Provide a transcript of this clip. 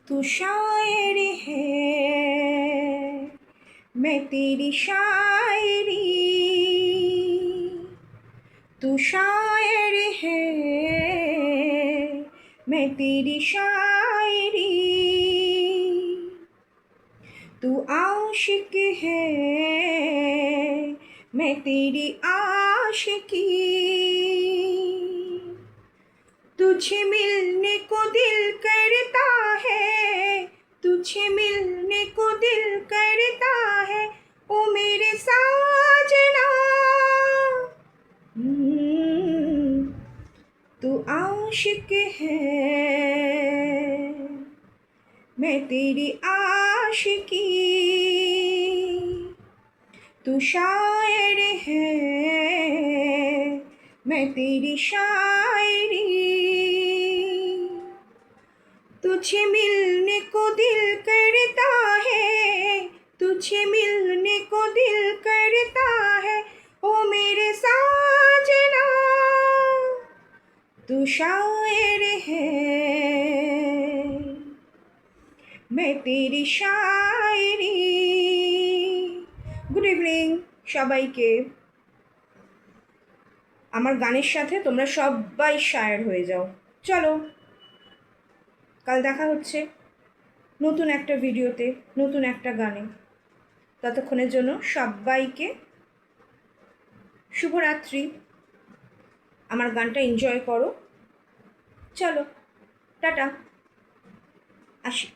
तू शायर है, मैं तेरी शायरी। तू शायर है, मैं तेरी शायरी। तू आशिक है, मैं तेरी आशिकी। तुझे मिलने को दिल करता है, तुझे मिलने को दिल करता है, ओ मेरे साजना। तू आशिक है, मैं तेरी आशिकी। तू शायर है, मैं तेरी शायरी। तुझे मिलने को दिल करता है, तुझे मिलने को दिल करता है, ओ मेरे साजना। तू शायर है, मैं तेरी शायरी। গুড ইভিনিং সবাইকে। আমার গানের সাথে তোমরা সবাই শায়ের হয়ে যাও। চলো, কাল দেখা হচ্ছে নতুন একটা ভিডিওতে, নতুন একটা গানে। ততক্ষণের জন্য সবাইকে শুভরাত্রি। আমার গানটা এনজয় করো। চলো, টাটা, আসি।